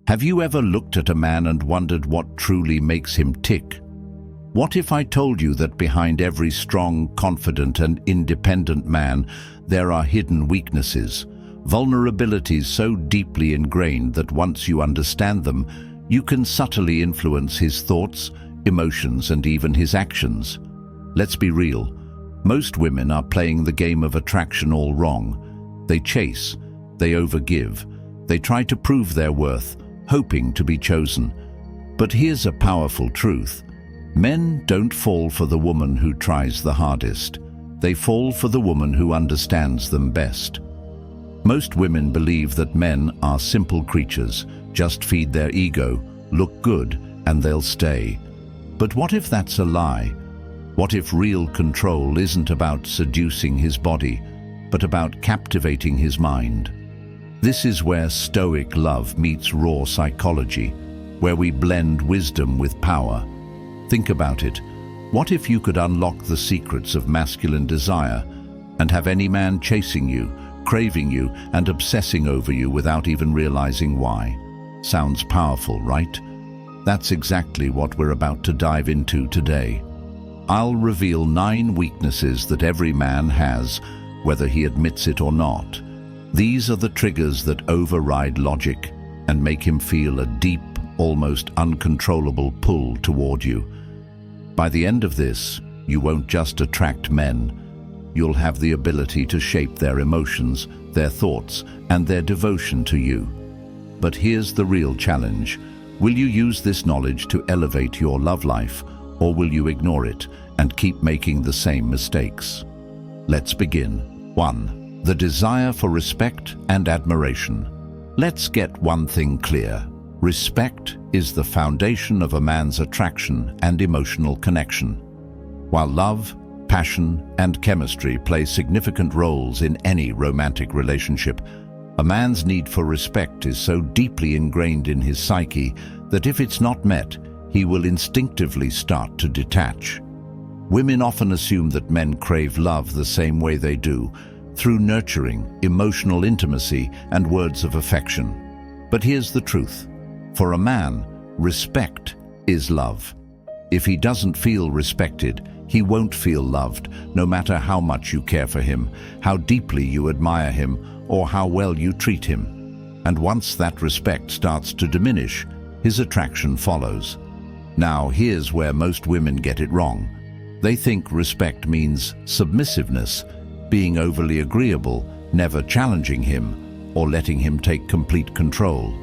Have you ever looked at a man and wondered what truly makes him tick? What if I told you that behind every strong, confident, and independent man, there are hidden weaknesses, vulnerabilities so deeply ingrained that once you understand them, you can subtly influence his thoughts, emotions, and even his actions? Let's be real. Most women are playing the game of attraction all wrong. They chase, they overgive, they try to prove their worth, hoping to be chosen. But here's a powerful truth. Men don't fall for the woman who tries the hardest. They fall for the woman who understands them best. Most women believe that men are simple creatures. Just feed their ego, look good, and they'll stay. But what if that's a lie? What if real control isn't about seducing his body, but about captivating his mind? This is where Stoic love meets raw psychology, where we blend wisdom with power. Think about it. What if you could unlock the secrets of masculine desire and have any man chasing you, craving you, and obsessing over you without even realizing why? Sounds powerful, right? That's exactly what we're about to dive into today. I'll reveal 9 weaknesses that every man has, whether he admits it or not. These are the triggers that override logic and make him feel a deep, almost uncontrollable pull toward you. By the end of this, you won't just attract men. You'll have the ability to shape their emotions, their thoughts, and their devotion to you. But here's the real challenge. Will you use this knowledge to elevate your love life, or will you ignore it and keep making the same mistakes? Let's begin. 1. The desire for respect and admiration. Let's get one thing clear. Respect is the foundation of a man's attraction and emotional connection. While love, passion, and chemistry play significant roles in any romantic relationship, a man's need for respect is so deeply ingrained in his psyche that if it's not met, he will instinctively start to detach. Women often assume that men crave love the same way they do, through nurturing, emotional intimacy, and words of affection. But here's the truth. For a man, respect is love. If he doesn't feel respected, he won't feel loved, no matter how much you care for him, how deeply you admire him, or how well you treat him. And once that respect starts to diminish, his attraction follows. Now, here's where most women get it wrong. They think respect means submissiveness, being overly agreeable, never challenging him, or letting him take complete control.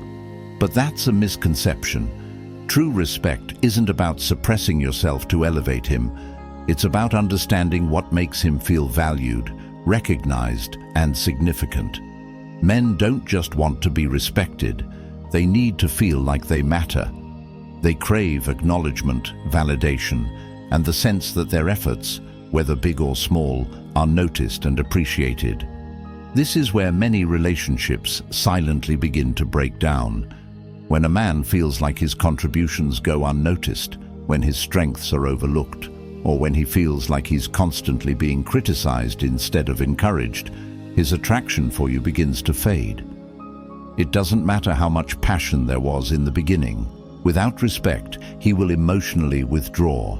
But that's a misconception. True respect isn't about suppressing yourself to elevate him. It's about understanding what makes him feel valued, recognized, and significant. Men don't just want to be respected. They need to feel like they matter. They crave acknowledgement, validation, and the sense that their efforts, whether big or small, are noticed and appreciated. This is where many relationships silently begin to break down. When a man feels like his contributions go unnoticed, when his strengths are overlooked, or when he feels like he's constantly being criticized instead of encouraged, his attraction for you begins to fade. It doesn't matter how much passion there was in the beginning. Without respect, he will emotionally withdraw.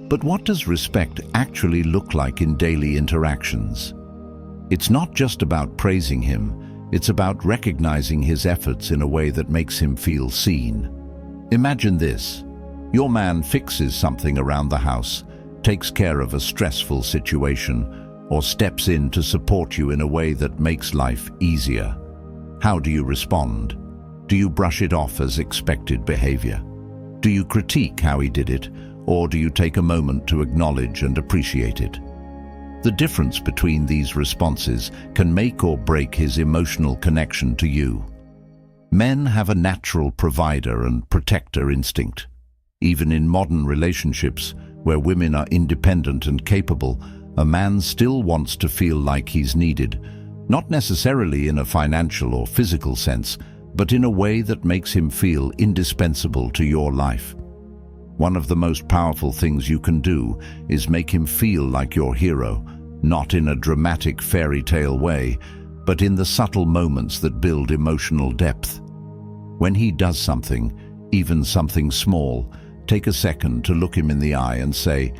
But what does respect actually look like in daily interactions? It's not just about praising him. It's about recognizing his efforts in a way that makes him feel seen. Imagine this. Your man fixes something around the house, takes care of a stressful situation, or steps in to support you in a way that makes life easier. How do you respond? Do you brush it off as expected behavior? Do you critique how he did it, or do you take a moment to acknowledge and appreciate it? The difference between these responses can make or break his emotional connection to you. Men have a natural provider and protector instinct. Even in modern relationships, where women are independent and capable, a man still wants to feel like he's needed, not necessarily in a financial or physical sense, but in a way that makes him feel indispensable to your life. One of the most powerful things you can do is make him feel like your hero, not in a dramatic fairy tale way, but in the subtle moments that build emotional depth. When he does something, even something small, take a second to look him in the eye and say,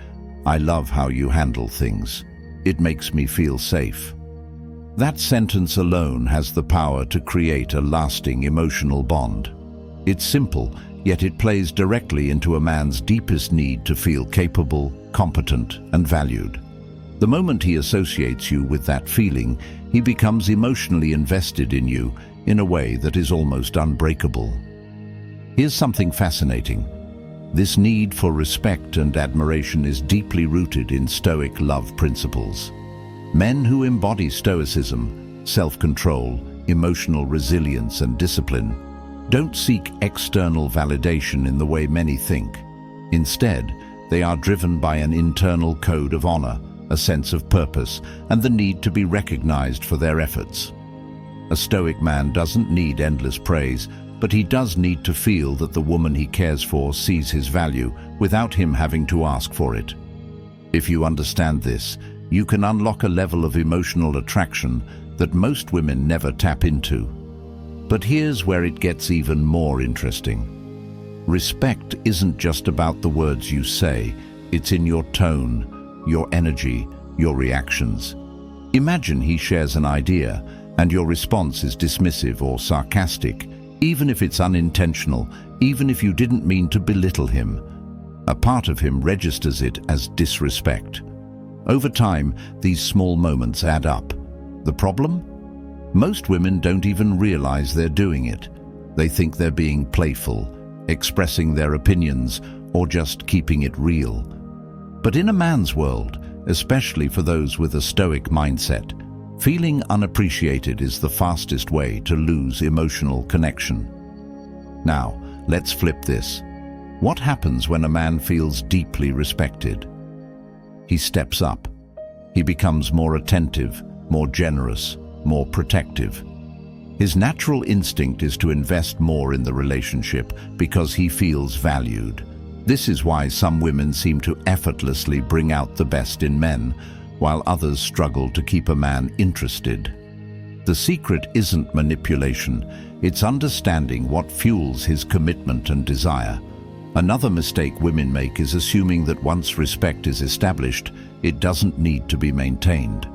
"I love how you handle things. It makes me feel safe." That sentence alone has the power to create a lasting emotional bond. It's simple, yet it plays directly into a man's deepest need to feel capable, competent, and valued. The moment he associates you with that feeling, he becomes emotionally invested in you in a way that is almost unbreakable. Here's something fascinating. This need for respect and admiration is deeply rooted in Stoic love principles. Men who embody Stoicism, self-control, emotional resilience, and discipline don't seek external validation in the way many think. Instead, they are driven by an internal code of honor, a sense of purpose, and the need to be recognized for their efforts. A Stoic man doesn't need endless praise, but he does need to feel that the woman he cares for sees his value without him having to ask for it. If you understand this, you can unlock a level of emotional attraction that most women never tap into. But here's where it gets even more interesting. Respect isn't just about the words you say, it's in your tone, your energy, your reactions. Imagine he shares an idea, and your response is dismissive or sarcastic, even if it's unintentional, even if you didn't mean to belittle him. A part of him registers it as disrespect. Over time, these small moments add up. The problem? Most women don't even realize they're doing it. They think they're being playful, expressing their opinions, or just keeping it real. But in a man's world, especially for those with a Stoic mindset, feeling unappreciated is the fastest way to lose emotional connection. Now, let's flip this. What happens when a man feels deeply respected? He steps up. He becomes more attentive, more generous, more protective. His natural instinct is to invest more in the relationship because he feels valued. This is why some women seem to effortlessly bring out the best in men, while others struggle to keep a man interested. The secret isn't manipulation, it's understanding what fuels his commitment and desire. Another mistake women make is assuming that once respect is established, it doesn't need to be maintained.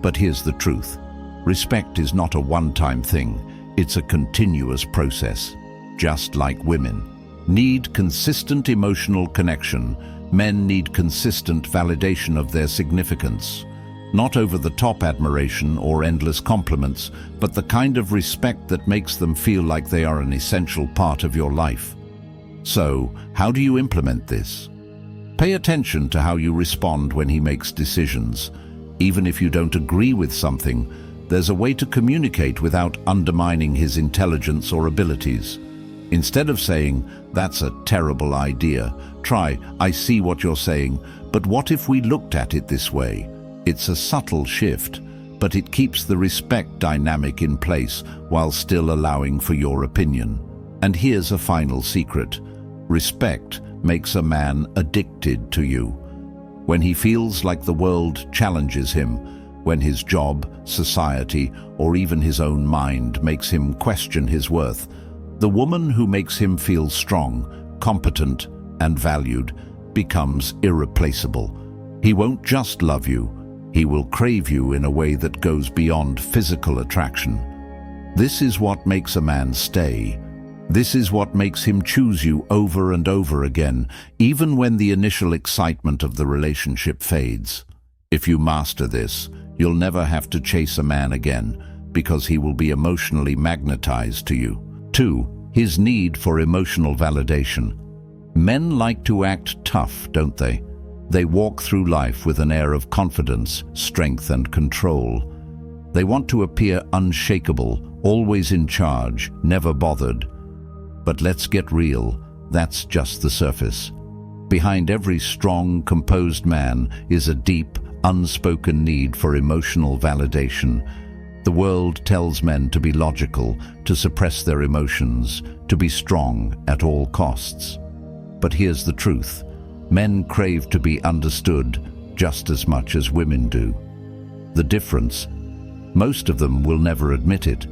But here's the truth. Respect is not a one-time thing, it's a continuous process. Just like women need consistent emotional connection, men need consistent validation of their significance. Not over-the-top admiration or endless compliments, but the kind of respect that makes them feel like they are an essential part of your life. So, how do you implement this? Pay attention to how you respond when he makes decisions. Even if you don't agree with something, there's a way to communicate without undermining his intelligence or abilities. Instead of saying, "That's a terrible idea," try, "I see what you're saying, but what if we looked at it this way?" It's a subtle shift, but it keeps the respect dynamic in place while still allowing for your opinion. And here's a final secret. Respect makes a man addicted to you. When he feels like the world challenges him, when his job, society, or even his own mind makes him question his worth, the woman who makes him feel strong, competent, and valued becomes irreplaceable. He won't just love you, he will crave you in a way that goes beyond physical attraction. This is what makes a man stay. This is what makes him choose you over and over again, even when the initial excitement of the relationship fades. If you master this, you'll never have to chase a man again, because he will be emotionally magnetized to you. 2. His need for emotional validation. Men like to act tough, don't they? They walk through life with an air of confidence, strength, and control. They want to appear unshakable, always in charge, never bothered. But let's get real, that's just the surface. Behind every strong, composed man is a deep, unspoken need for emotional validation. The world tells men to be logical, to suppress their emotions, to be strong at all costs. But here's the truth. Men crave to be understood just as much as women do. The difference? Most of them will never admit it.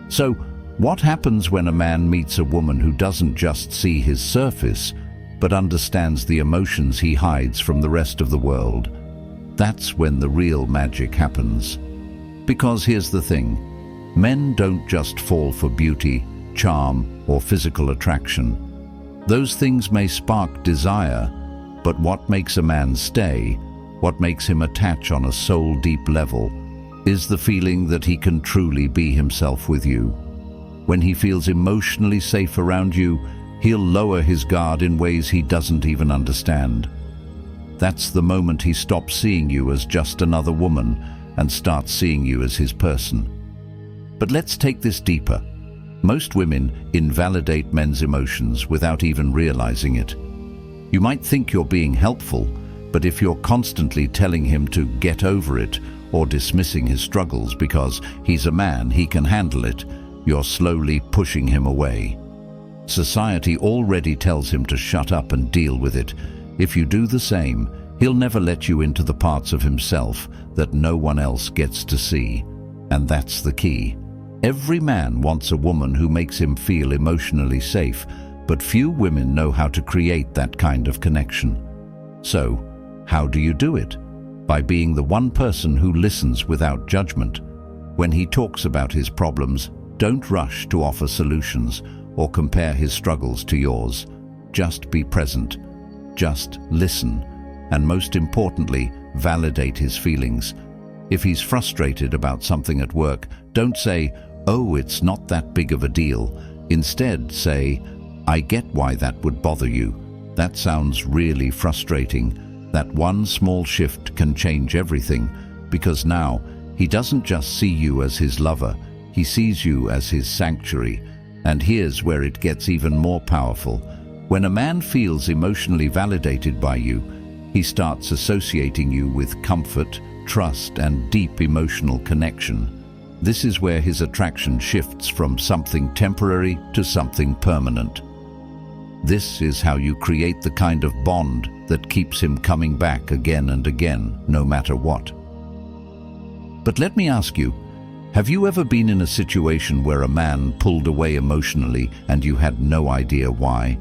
So, What happens when a man meets a woman who doesn't just see his surface, but understands the emotions he hides from the rest of the world? That's when the real magic happens. Because here's the thing, men don't just fall for beauty, charm, or physical attraction. Those things may spark desire, but what makes a man stay, what makes him attach on a soul-deep level, is the feeling that he can truly be himself with you. When he feels emotionally safe around you, he'll lower his guard in ways he doesn't even understand. That's the moment he stops seeing you as just another woman and starts seeing you as his person. But let's take this deeper. Most women invalidate men's emotions without even realizing it. You might think you're being helpful, but if you're constantly telling him to get over it or dismissing his struggles because he's a man, he can handle it, you're slowly pushing him away. Society already tells him to shut up and deal with it. If you do the same, he'll never let you into the parts of himself that no one else gets to see. And that's the key. Every man wants a woman who makes him feel emotionally safe, but few women know how to create that kind of connection. So, how do you do it? By being the one person who listens without judgment. When he talks about his problems, don't rush to offer solutions or compare his struggles to yours. Just be present. Just listen. And most importantly, validate his feelings. If he's frustrated about something at work, don't say, "Oh, it's not that big of a deal." Instead, say, "I get why that would bother you. That sounds really frustrating." That one small shift can change everything, because now he doesn't just see you as his lover, he sees you as his sanctuary. And here's where it gets even more powerful. When a man feels emotionally validated by you, he starts associating you with comfort, trust, and deep emotional connection. This is where his attraction shifts from something temporary to something permanent. This is how you create the kind of bond that keeps him coming back again and again, no matter what. But let me ask you, have you ever been in a situation where a man pulled away emotionally and you had no idea why?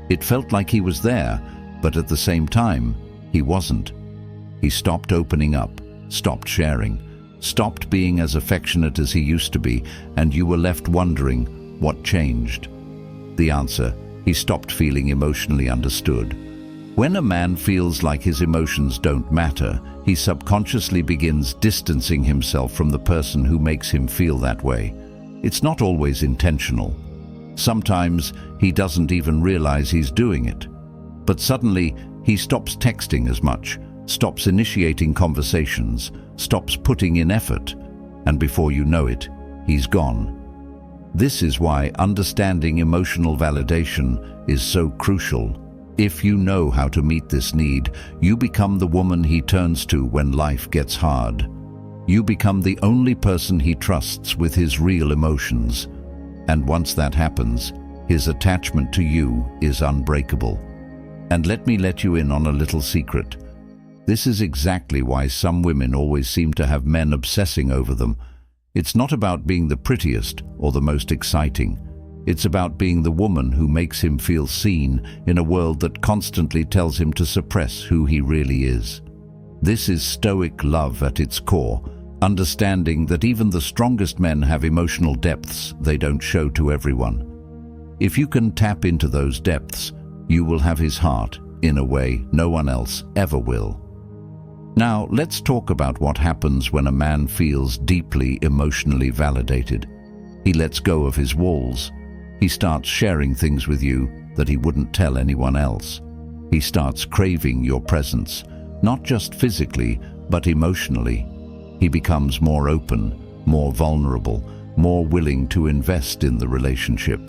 It felt like he was there, but at the same time, he wasn't. He stopped opening up, stopped sharing, stopped being as affectionate as he used to be, and you were left wondering, what changed? The answer: he stopped feeling emotionally understood. When a man feels like his emotions don't matter, he subconsciously begins distancing himself from the person who makes him feel that way. It's not always intentional. Sometimes he doesn't even realize he's doing it. But suddenly, he stops texting as much, stops initiating conversations, stops putting in effort, and before you know it, he's gone. This is why understanding emotional validation is so crucial. If you know how to meet this need, you become the woman he turns to when life gets hard. You become the only person he trusts with his real emotions. And once that happens, his attachment to you is unbreakable. And let me let you in on a little secret. This is exactly why some women always seem to have men obsessing over them. It's not about being the prettiest or the most exciting. It's about being the woman who makes him feel seen in a world that constantly tells him to suppress who he really is. This is stoic love at its core, understanding that even the strongest men have emotional depths they don't show to everyone. If you can tap into those depths, you will have his heart in a way no one else ever will. Now, let's talk about what happens when a man feels deeply emotionally validated. He lets go of his walls. He starts sharing things with you that he wouldn't tell anyone else. He starts craving your presence, not just physically, but emotionally. He becomes more open, more vulnerable, more willing to invest in the relationship.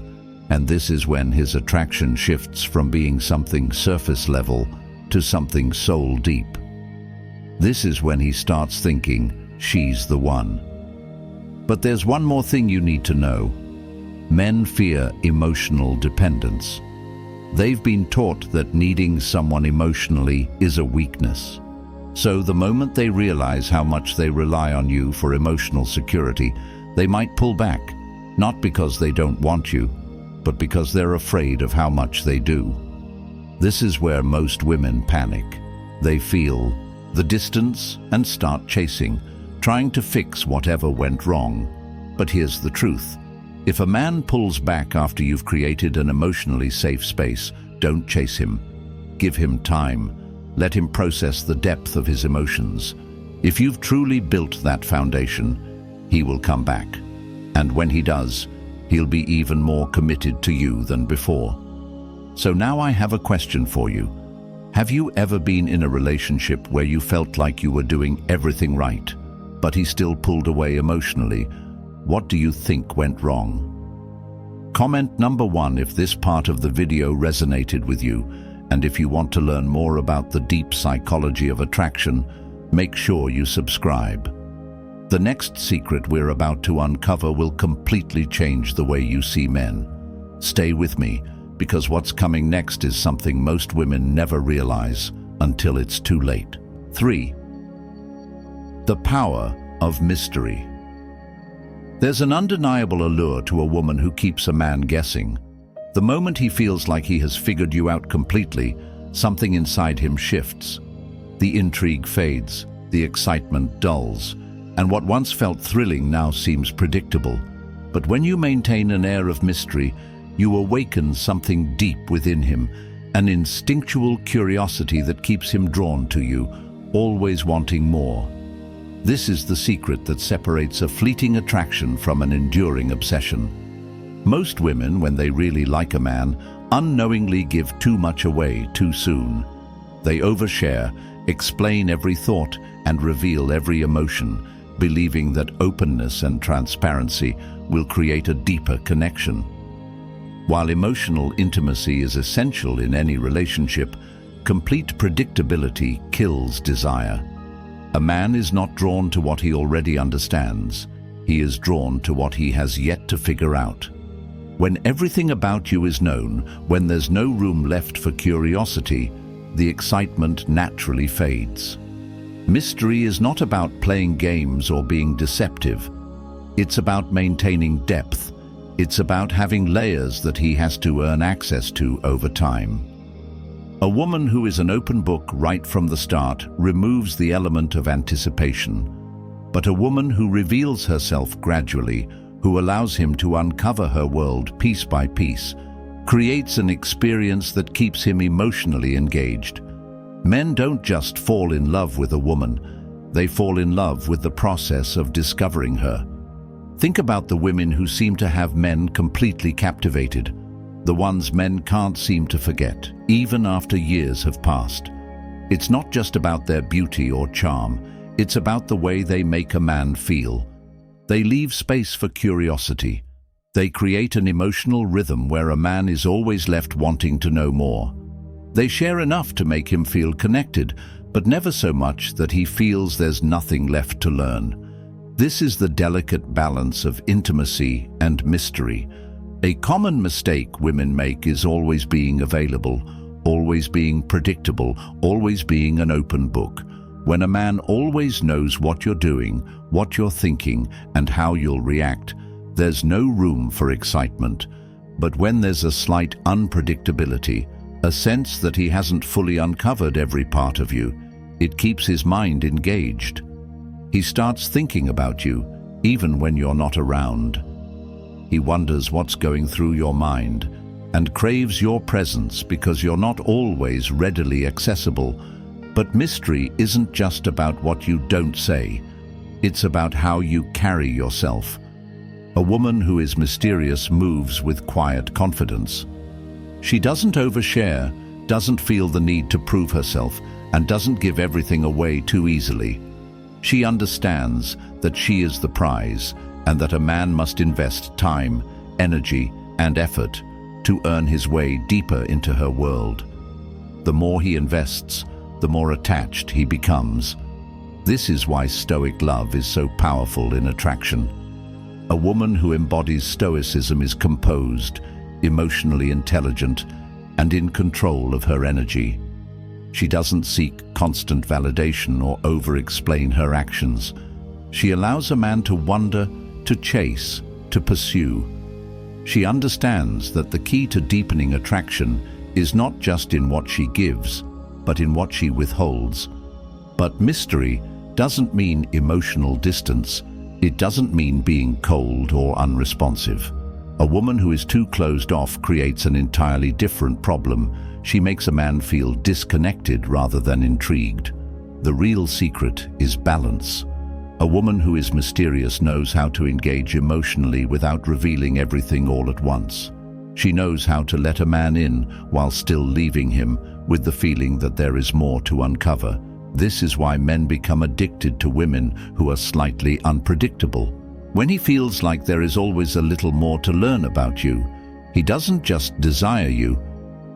And this is when his attraction shifts from being something surface level to something soul deep. This is when he starts thinking, she's the one. But there's one more thing you need to know. Men fear emotional dependence. They've been taught that needing someone emotionally is a weakness. So the moment they realize how much they rely on you for emotional security, they might pull back. not because they don't want you, but because they're afraid of how much they do. This is where most women panic. They feel the distance and start chasing, trying to fix whatever went wrong. But here's the truth. If a man pulls back after you've created an emotionally safe space, don't chase him. Give him time. Let him process the depth of his emotions. If you've truly built that foundation, he will come back. And when he does, he'll be even more committed to you than before. So now I have a question for you. Have you ever been in a relationship where you felt like you were doing everything right, but he still pulled away emotionally? What do you think went wrong? Comment number 1 if this part of the video resonated with you, and if you want to learn more about the deep psychology of attraction, make sure you subscribe. The next secret we're about to uncover will completely change the way you see men. Stay with me, because what's coming next is something most women never realize until it's too late. 3. The power of mystery. There's an undeniable allure to a woman who keeps a man guessing. The moment he feels like he has figured you out completely, something inside him shifts. The intrigue fades, the excitement dulls, and what once felt thrilling now seems predictable. But when you maintain an air of mystery, you awaken something deep within him, an instinctual curiosity that keeps him drawn to you, always wanting more. This is the secret that separates a fleeting attraction from an enduring obsession. Most women, when they really like a man, unknowingly give too much away too soon. They overshare, explain every thought, and reveal every emotion, believing that openness and transparency will create a deeper connection. While emotional intimacy is essential in any relationship, complete predictability kills desire. A man is not drawn to what he already understands. He is drawn to what he has yet to figure out. When everything about you is known, when there's no room left for curiosity, the excitement naturally fades. Mystery is not about playing games or being deceptive. It's about maintaining depth. It's about having layers that he has to earn access to over time. A woman who is an open book right from the start removes the element of anticipation. But a woman who reveals herself gradually, who allows him to uncover her world piece by piece, creates an experience that keeps him emotionally engaged. Men don't just fall in love with a woman, they fall in love with the process of discovering her. Think about the women who seem to have men completely captivated, the ones men can't seem to forget, even after years have passed. It's not just about their beauty or charm, it's about the way they make a man feel. They leave space for curiosity. They create an emotional rhythm where a man is always left wanting to know more. They share enough to make him feel connected, but never so much that he feels there's nothing left to learn. This is the delicate balance of intimacy and mystery. A common mistake women make is always being available, always being predictable, always being an open book. When a man always knows what you're doing, what you're thinking, and how you'll react, there's no room for excitement. But when there's a slight unpredictability, a sense that he hasn't fully uncovered every part of you, it keeps his mind engaged. He starts thinking about you, even when you're not around. He wonders what's going through your mind and craves your presence because you're not always readily accessible. But mystery isn't just about what you don't say. It's about how you carry yourself. A woman who is mysterious moves with quiet confidence. She doesn't overshare, doesn't feel the need to prove herself, and doesn't give everything away too easily. She understands that she is the prize and that a man must invest time, energy, and effort to earn his way deeper into her world. The more he invests, the more attached he becomes. This is why Stoic love is so powerful in attraction. A woman who embodies Stoicism is composed, emotionally intelligent, and in control of her energy. She doesn't seek constant validation or over-explain her actions. She allows a man to wonder, to chase, to pursue. She understands that the key to deepening attraction is not just in what she gives, but in what she withholds. But mystery doesn't mean emotional distance. It doesn't mean being cold or unresponsive. A woman who is too closed off creates an entirely different problem. She makes a man feel disconnected rather than intrigued. The real secret is balance. A woman who is mysterious knows how to engage emotionally without revealing everything all at once. She knows how to let a man in while still leaving him with the feeling that there is more to uncover. This is why men become addicted to women who are slightly unpredictable. When he feels like there is always a little more to learn about you, he doesn't just desire you,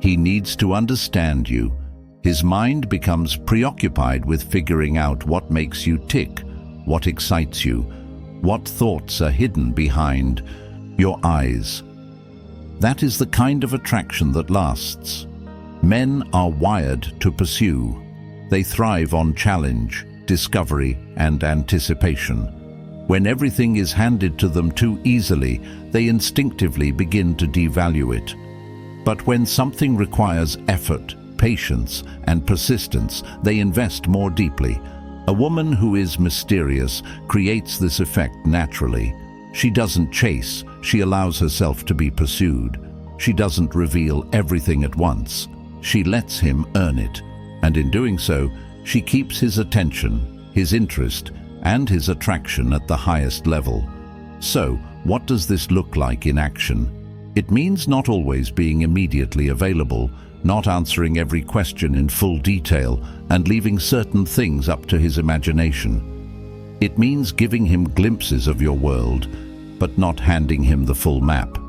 he needs to understand you. His mind becomes preoccupied with figuring out what makes you tick, what excites you, what thoughts are hidden behind your eyes. That is the kind of attraction that lasts. Men are wired to pursue. They thrive on challenge, discovery, and anticipation. When everything is handed to them too easily, they instinctively begin to devalue it. But when something requires effort, patience, and persistence, they invest more deeply. A woman who is mysterious creates this effect naturally. She doesn't chase, she allows herself to be pursued. She doesn't reveal everything at once. She lets him earn it, and in doing so, she keeps his attention, his interest, and his attraction at the highest level. So, what does this look like in action? It means not always being immediately available, not answering every question in full detail, and leaving certain things up to his imagination. It means giving him glimpses of your world, but not handing him the full map.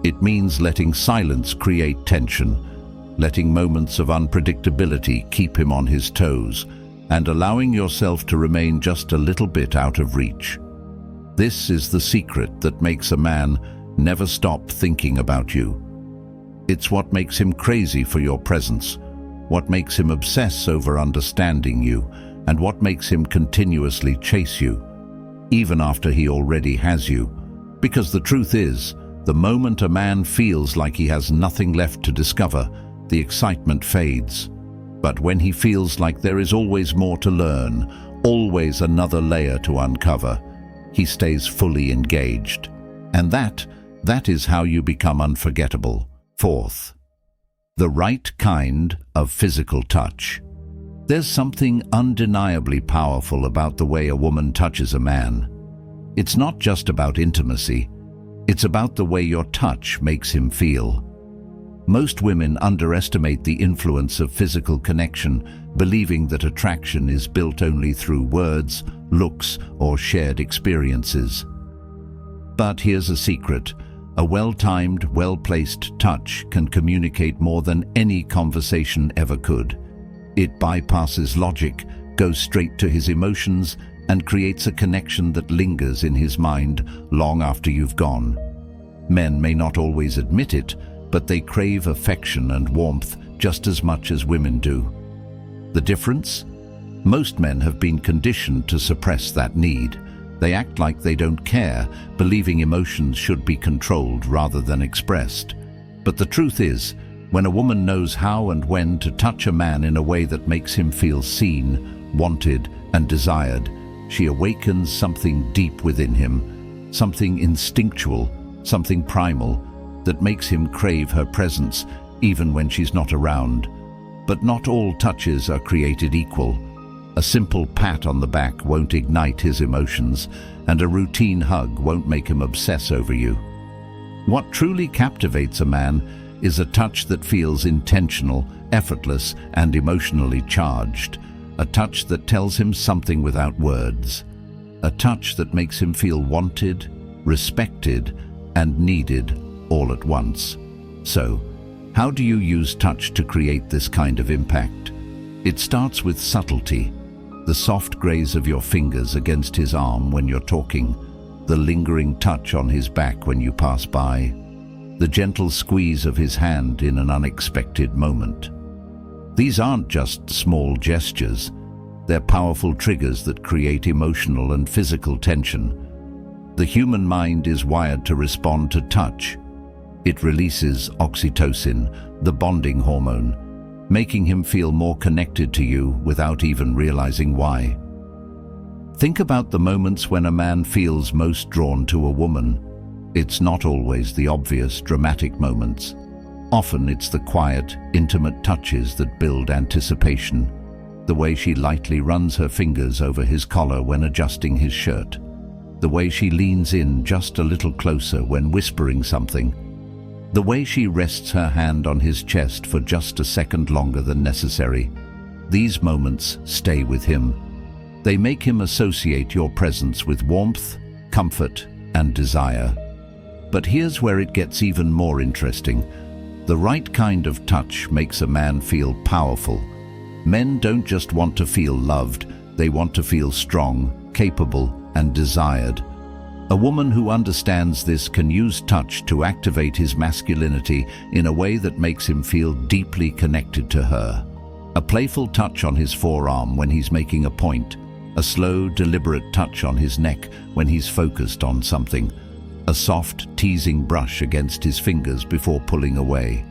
It means letting silence create tension, letting moments of unpredictability keep him on his toes, and allowing yourself to remain just a little bit out of reach. This is the secret that makes a man never stop thinking about you. It's what makes him crazy for your presence, what makes him obsess over understanding you, and what makes him continuously chase you, even after he already has you. Because the truth is, the moment a man feels like he has nothing left to discover, the excitement fades. But when he feels like there is always more to learn, always another layer to uncover, he stays fully engaged. And that is how you become unforgettable. Fourth, the right kind of physical touch. There's something undeniably powerful about the way a woman touches a man. It's not just about intimacy, it's about the way your touch makes him feel. Most women underestimate the influence of physical connection, believing that attraction is built only through words, looks, or shared experiences. But here's a secret. A well-timed, well-placed touch can communicate more than any conversation ever could. It bypasses logic, goes straight to his emotions, and creates a connection that lingers in his mind long after you've gone. Men may not always admit it, but they crave affection and warmth just as much as women do. The difference? Most men have been conditioned to suppress that need. They act like they don't care, believing emotions should be controlled rather than expressed. But the truth is, when a woman knows how and when to touch a man in a way that makes him feel seen, wanted, and desired, she awakens something deep within him, something instinctual, something primal, that makes him crave her presence even when she's not around. But not all touches are created equal. A simple pat on the back won't ignite his emotions, and a routine hug won't make him obsess over you. What truly captivates a man is a touch that feels intentional, effortless, and emotionally charged. A touch that tells him something without words. A touch that makes him feel wanted, respected, and needed all at once. So, how do you use touch to create this kind of impact? It starts with subtlety. The soft graze of your fingers against his arm when you're talking, the lingering touch on his back when you pass by, the gentle squeeze of his hand in an unexpected moment. These aren't just small gestures, they're powerful triggers that create emotional and physical tension. The human mind is wired to respond to touch. It releases oxytocin, the bonding hormone, making him feel more connected to you without even realizing why. Think about the moments when a man feels most drawn to a woman. It's not always the obvious, dramatic moments. Often it's the quiet, intimate touches that build anticipation. The way she lightly runs her fingers over his collar when adjusting his shirt. The way she leans in just a little closer when whispering something. The way she rests her hand on his chest for just a second longer than necessary. These moments stay with him. They make him associate your presence with warmth, comfort, and desire. But here's where it gets even more interesting. The right kind of touch makes a man feel powerful. Men don't just want to feel loved, they want to feel strong, capable, and desired. A woman who understands this can use touch to activate his masculinity in a way that makes him feel deeply connected to her. A playful touch on his forearm when he's making a point. A slow, deliberate touch on his neck when he's focused on something. A soft, teasing brush against his fingers before pulling away.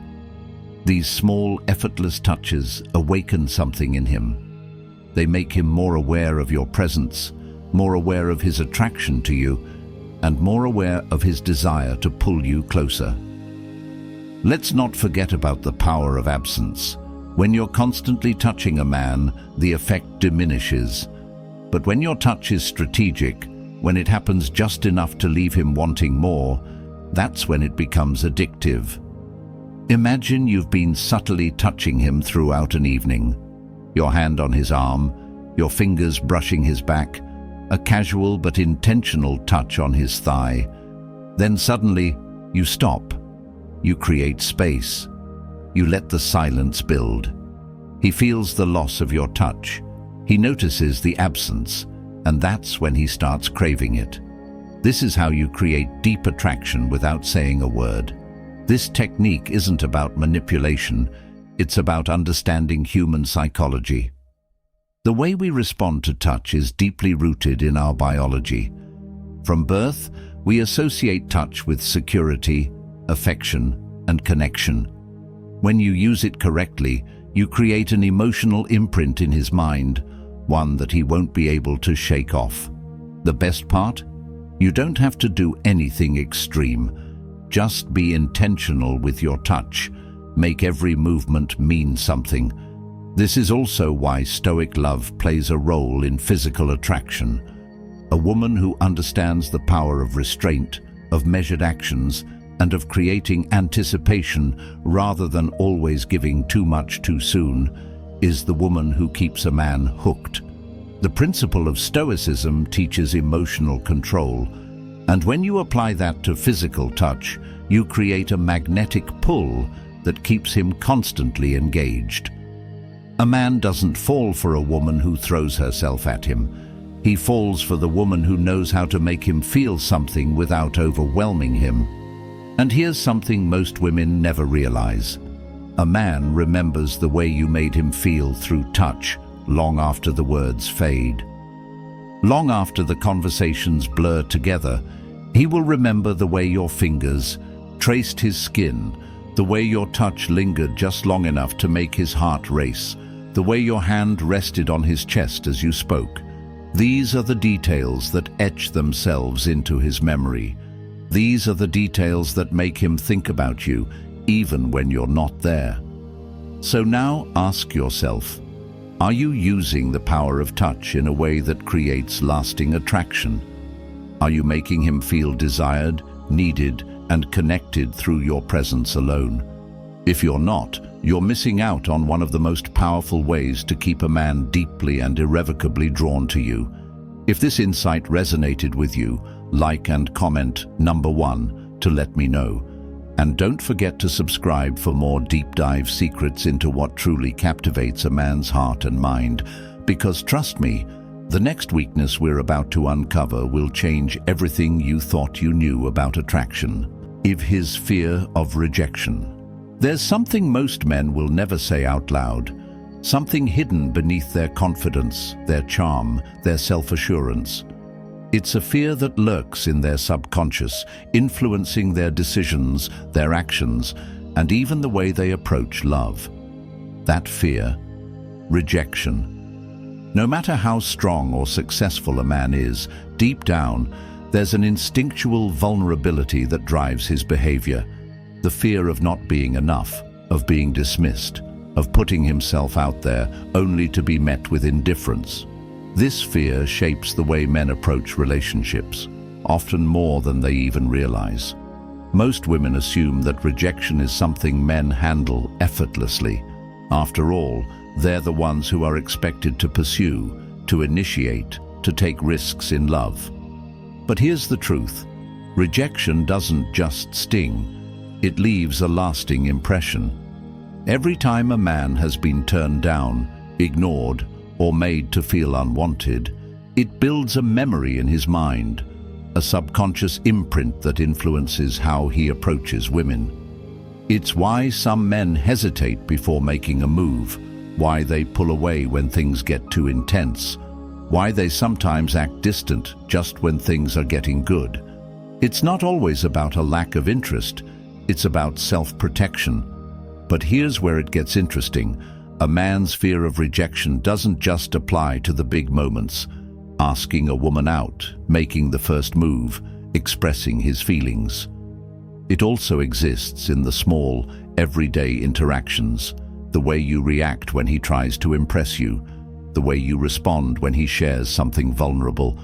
These small, effortless touches awaken something in him. They make him more aware of your presence, more aware of his attraction to you, and more aware of his desire to pull you closer. Let's not forget about the power of absence. When you're constantly touching a man, the effect diminishes. But when your touch is strategic, when it happens just enough to leave him wanting more, that's when it becomes addictive. Imagine you've been subtly touching him throughout an evening. Your hand on his arm, your fingers brushing his back, a casual but intentional touch on his thigh. Then suddenly, you stop. You create space. You let the silence build. He feels the loss of your touch. He notices the absence, and that's when he starts craving it. This is how you create deep attraction without saying a word. This technique isn't about manipulation, it's about understanding human psychology. The way we respond to touch is deeply rooted in our biology. From birth, we associate touch with security, affection, and connection. When you use it correctly, you create an emotional imprint in his mind, one that he won't be able to shake off. The best part? You don't have to do anything extreme. Just be intentional with your touch. Make every movement mean something. This is also why Stoic love plays a role in physical attraction. A woman who understands the power of restraint, of measured actions, and of creating anticipation rather than always giving too much too soon, is the woman who keeps a man hooked. The principle of Stoicism teaches emotional control, and when you apply that to physical touch, you create a magnetic pull that keeps him constantly engaged. A man doesn't fall for a woman who throws herself at him. He falls for the woman who knows how to make him feel something without overwhelming him. And here's something most women never realize. A man remembers the way you made him feel through touch long after the words fade. Long after the conversations blur together, he will remember the way your fingers traced his skin, the way your touch lingered just long enough to make his heart race, the way your hand rested on his chest as you spoke. These are the details that etch themselves into his memory. These are the details that make him think about you, even when you're not there. So now ask yourself, are you using the power of touch in a way that creates lasting attraction? Are you making him feel desired, needed, and connected through your presence alone? If you're not, you're missing out on one of the most powerful ways to keep a man deeply and irrevocably drawn to you. If this insight resonated with you, like and comment #1 to let me know. And don't forget to subscribe for more deep dive secrets into what truly captivates a man's heart and mind. Because trust me, the next weakness we're about to uncover will change everything you thought you knew about attraction. His fear of rejection. There's something most men will never say out loud, something hidden beneath their confidence, their charm, their self-assurance. It's a fear that lurks in their subconscious, influencing their decisions, their actions, and even the way they approach love. That fear: rejection. No matter how strong or successful a man is, deep down, there's an instinctual vulnerability that drives his behavior. The fear of not being enough, of being dismissed, of putting himself out there only to be met with indifference. This fear shapes the way men approach relationships, often more than they even realize. Most women assume that rejection is something men handle effortlessly. After all, they're the ones who are expected to pursue, to initiate, to take risks in love. But here's the truth: rejection doesn't just sting, it leaves a lasting impression. Every time a man has been turned down, ignored, or made to feel unwanted, it builds a memory in his mind, a subconscious imprint that influences how he approaches women. It's why some men hesitate before making a move, why they pull away when things get too intense, why they sometimes act distant just when things are getting good. It's not always about a lack of interest, it's about self-protection. But here's where it gets interesting. A man's fear of rejection doesn't just apply to the big moments: asking a woman out, making the first move, expressing his feelings. It also exists in the small, everyday interactions: the way you react when he tries to impress you, the way you respond when he shares something vulnerable,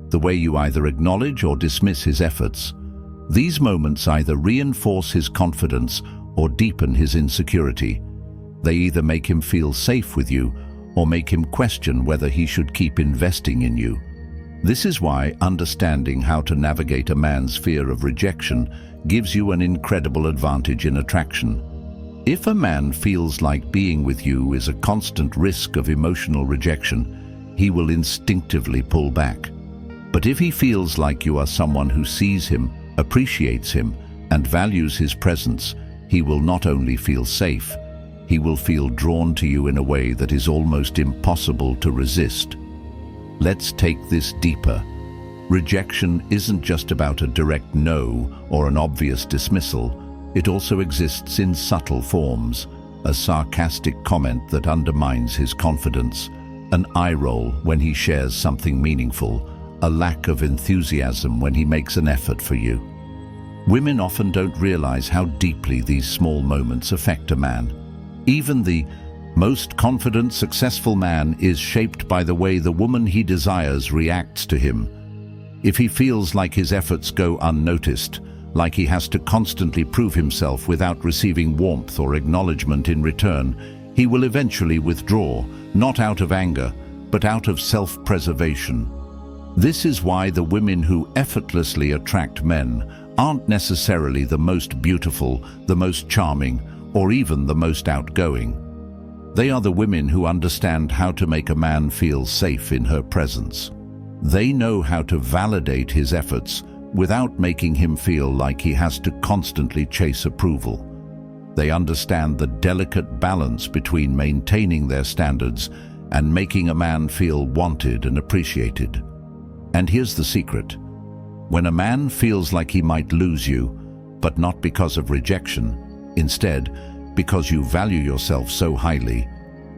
the way you either acknowledge or dismiss his efforts. These moments either reinforce his confidence or deepen his insecurity. They either make him feel safe with you or make him question whether he should keep investing in you. This is why understanding how to navigate a man's fear of rejection gives you an incredible advantage in attraction. If a man feels like being with you is a constant risk of emotional rejection, he will instinctively pull back. But if he feels like you are someone who sees him, appreciates him, and values his presence, he will not only feel safe, he will feel drawn to you in a way that is almost impossible to resist. Let's take this deeper. Rejection isn't just about a direct no or an obvious dismissal. It also exists in subtle forms: a sarcastic comment that undermines his confidence, an eye roll when he shares something meaningful, a lack of enthusiasm when he makes an effort for you. Women often don't realize how deeply these small moments affect a man. Even the most confident, successful man is shaped by the way the woman he desires reacts to him. If he feels like his efforts go unnoticed, like he has to constantly prove himself without receiving warmth or acknowledgement in return, he will eventually withdraw, not out of anger, but out of self-preservation. This is why the women who effortlessly attract men aren't necessarily the most beautiful, the most charming, or even the most outgoing. They are the women who understand how to make a man feel safe in her presence. They know how to validate his efforts without making him feel like he has to constantly chase approval. They understand the delicate balance between maintaining their standards and making a man feel wanted and appreciated. And here's the secret: when a man feels like he might lose you, but not because of rejection, instead, because you value yourself so highly,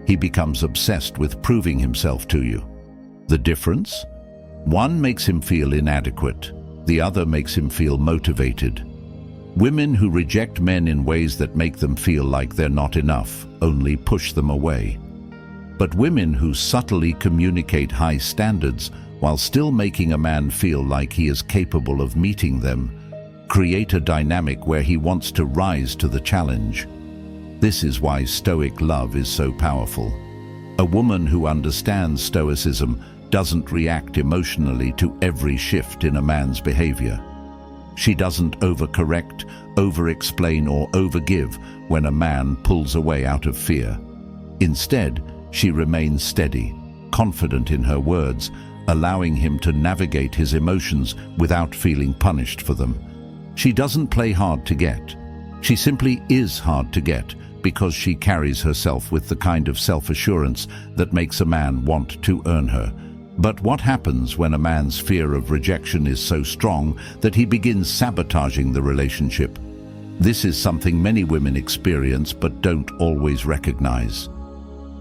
he becomes obsessed with proving himself to you. The difference? One makes him feel inadequate, the other makes him feel motivated. Women who reject men in ways that make them feel like they're not enough only push them away. But women who subtly communicate high standards while still making a man feel like he is capable of meeting them create a dynamic where he wants to rise to the challenge. This is why Stoic love is so powerful. A woman who understands Stoicism doesn't react emotionally to every shift in a man's behavior. She doesn't overcorrect, over-explain, or overgive when a man pulls away out of fear. Instead, she remains steady, confident in her words, allowing him to navigate his emotions without feeling punished for them. She doesn't play hard to get. She simply is hard to get because she carries herself with the kind of self-assurance that makes a man want to earn her. But what happens when a man's fear of rejection is so strong that he begins sabotaging the relationship? This is something many women experience but don't always recognize.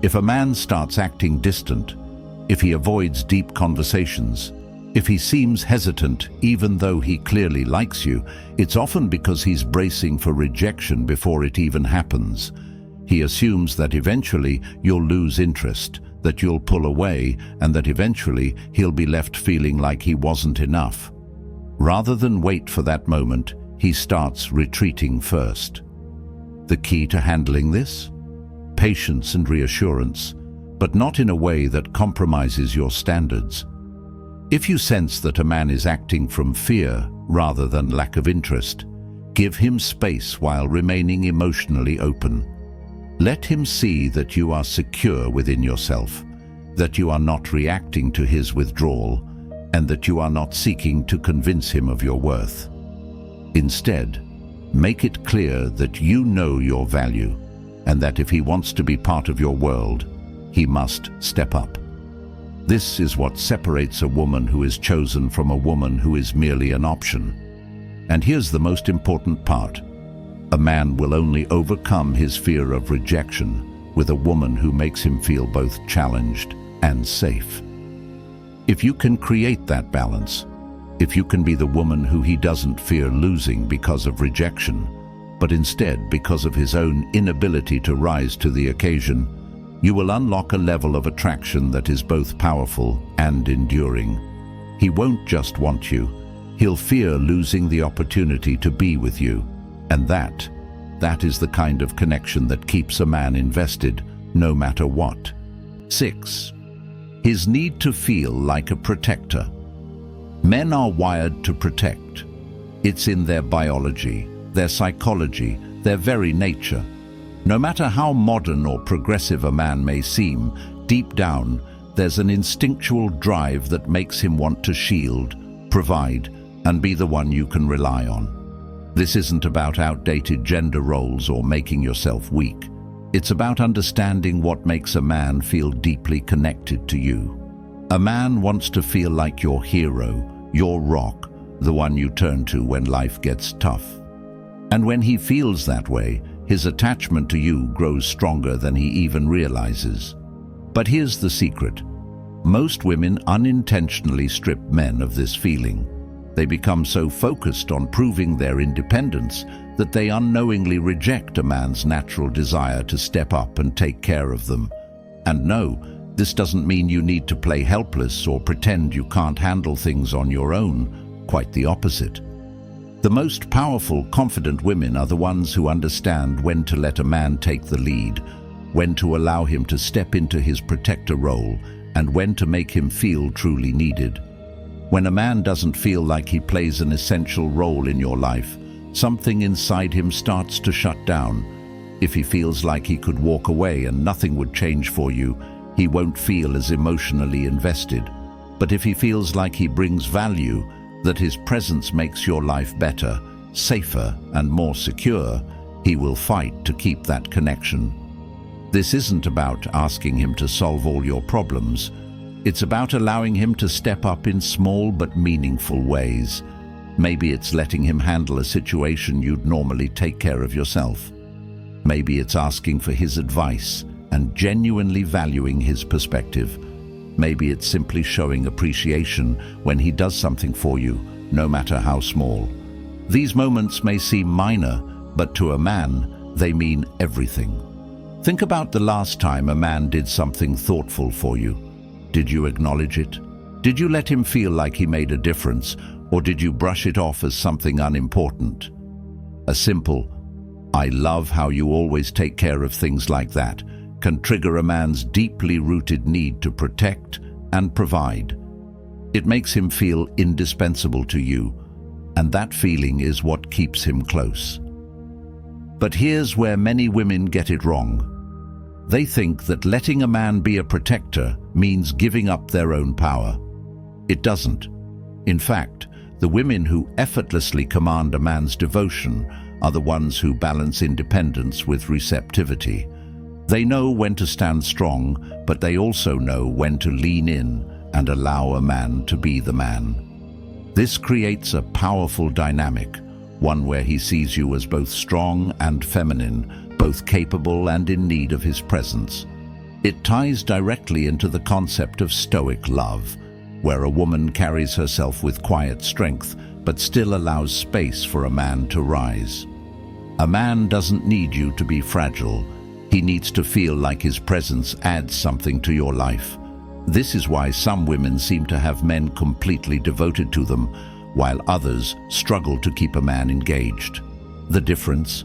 If a man starts acting distant, if he avoids deep conversations, if he seems hesitant even though he clearly likes you, it's often because he's bracing for rejection before it even happens. He assumes that eventually you'll lose interest, that you'll pull away, and that eventually he'll be left feeling like he wasn't enough. Rather than wait for that moment, he starts retreating first. The key to handling this? Patience and reassurance, but not in a way that compromises your standards. If you sense that a man is acting from fear rather than lack of interest, give him space while remaining emotionally open. Let him see that you are secure within yourself, that you are not reacting to his withdrawal, and that you are not seeking to convince him of your worth. Instead, make it clear that you know your value, and that if he wants to be part of your world, he must step up. This is what separates a woman who is chosen from a woman who is merely an option. And here's the most important part. A man will only overcome his fear of rejection with a woman who makes him feel both challenged and safe. If you can create that balance, if you can be the woman who he doesn't fear losing because of rejection, but instead because of his own inability to rise to the occasion, you will unlock a level of attraction that is both powerful and enduring. He won't just want you, he'll fear losing the opportunity to be with you. And that is the kind of connection that keeps a man invested, no matter what. 6. His need to feel like a protector. Men are wired to protect. It's in their biology, their psychology, their very nature. No matter how modern or progressive a man may seem, deep down, there's an instinctual drive that makes him want to shield, provide, and be the one you can rely on. This isn't about outdated gender roles or making yourself weak. It's about understanding what makes a man feel deeply connected to you. A man wants to feel like your hero, your rock, the one you turn to when life gets tough. And when he feels that way, his attachment to you grows stronger than he even realizes. But here's the secret. Most women unintentionally strip men of this feeling. They become so focused on proving their independence that they unknowingly reject a man's natural desire to step up and take care of them. And no, this doesn't mean you need to play helpless or pretend you can't handle things on your own. Quite the opposite. The most powerful, confident women are the ones who understand when to let a man take the lead, when to allow him to step into his protector role, and when to make him feel truly needed. When a man doesn't feel like he plays an essential role in your life, something inside him starts to shut down. If he feels like he could walk away and nothing would change for you, he won't feel as emotionally invested. But if he feels like he brings value, that his presence makes your life better, safer, and more secure, he will fight to keep that connection. This isn't about asking him to solve all your problems. It's about allowing him to step up in small but meaningful ways. Maybe it's letting him handle a situation you'd normally take care of yourself. Maybe it's asking for his advice and genuinely valuing his perspective. Maybe it's simply showing appreciation when he does something for you, no matter how small. These moments may seem minor, but to a man, they mean everything. Think about the last time a man did something thoughtful for you. Did you acknowledge it? Did you let him feel like he made a difference, or did you brush it off as something unimportant? A simple, "I love how you always take care of things like that," can trigger a man's deeply rooted need to protect and provide. It makes him feel indispensable to you, and that feeling is what keeps him close. But here's where many women get it wrong. They think that letting a man be a protector means giving up their own power. It doesn't. In fact, the women who effortlessly command a man's devotion are the ones who balance independence with receptivity. They know when to stand strong, but they also know when to lean in, and allow a man to be the man. This creates a powerful dynamic, one where he sees you as both strong and feminine, both capable and in need of his presence. It ties directly into the concept of Stoic love, where a woman carries herself with quiet strength, but still allows space for a man to rise. A man doesn't need you to be fragile. He needs to feel like his presence adds something to your life. This is why some women seem to have men completely devoted to them, while others struggle to keep a man engaged. The difference?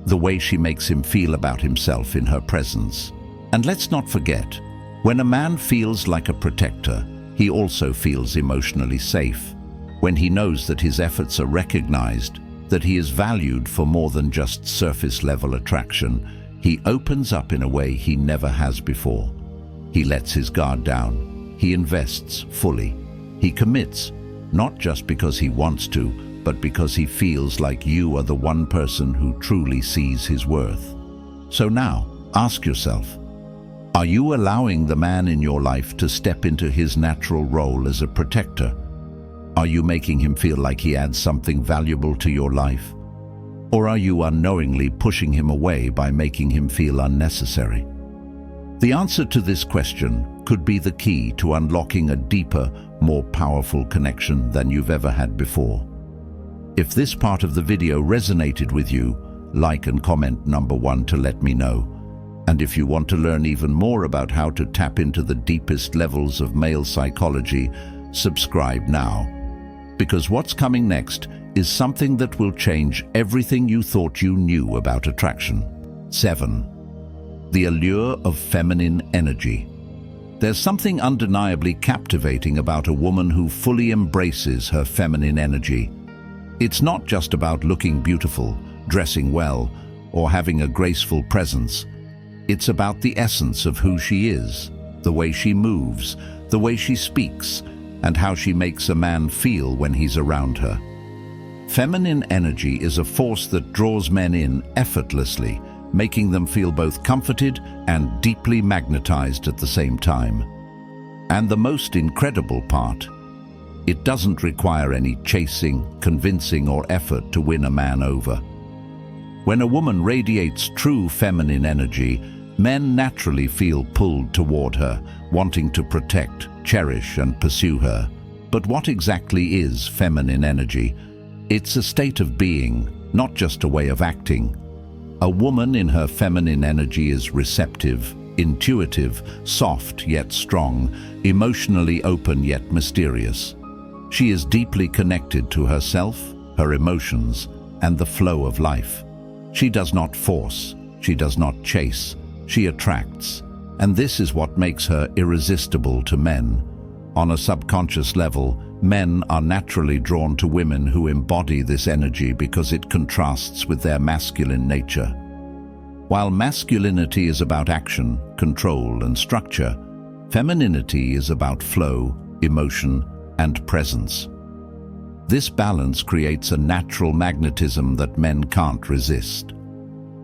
The way she makes him feel about himself in her presence. And let's not forget, when a man feels like a protector, he also feels emotionally safe. When he knows that his efforts are recognized, that he is valued for more than just surface-level attraction, he opens up in a way he never has before. He lets his guard down. He invests fully. He commits, not just because he wants to, but because he feels like you are the one person who truly sees his worth. So now, ask yourself, are you allowing the man in your life to step into his natural role as a protector? Are you making him feel like he adds something valuable to your life? Or are you unknowingly pushing him away by making him feel unnecessary? The answer to this question could be the key to unlocking a deeper, more powerful connection than you've ever had before. If this part of the video resonated with you, like and comment number 1 to let me know. And if you want to learn even more about how to tap into the deepest levels of male psychology, subscribe now. Because what's coming next is something that will change everything you thought you knew about attraction. 7. The allure of feminine energy. There's something undeniably captivating about a woman who fully embraces her feminine energy. It's not just about looking beautiful, dressing well, or having a graceful presence. It's about the essence of who she is, the way she moves, the way she speaks, and how she makes a man feel when he's around her. Feminine energy is a force that draws men in effortlessly, making them feel both comforted and deeply magnetized at the same time. And the most incredible part, it doesn't require any chasing, convincing, or effort to win a man over. When a woman radiates true feminine energy, men naturally feel pulled toward her, wanting to protect, cherish, and pursue her. But what exactly is feminine energy? It's a state of being, not just a way of acting. A woman in her feminine energy is receptive, intuitive, soft yet strong, emotionally open yet mysterious. She is deeply connected to herself, her emotions, and the flow of life. She does not force, she does not chase, she attracts, and this is what makes her irresistible to men. On a subconscious level, men are naturally drawn to women who embody this energy because it contrasts with their masculine nature. While masculinity is about action, control, and structure, femininity is about flow, emotion, and presence. This balance creates a natural magnetism that men can't resist.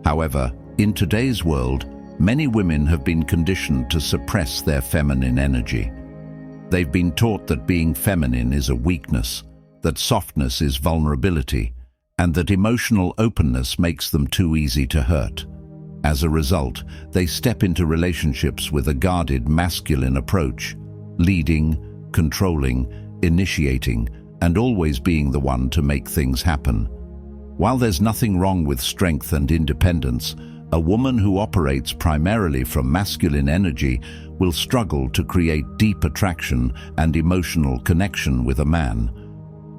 However, in today's world, many women have been conditioned to suppress their feminine energy. They've been taught that being feminine is a weakness, that softness is vulnerability, and that emotional openness makes them too easy to hurt. As a result, they step into relationships with a guarded masculine approach, leading, controlling, initiating, and always being the one to make things happen. While there's nothing wrong with strength and independence, a woman who operates primarily from masculine energy will struggle to create deep attraction and emotional connection with a man.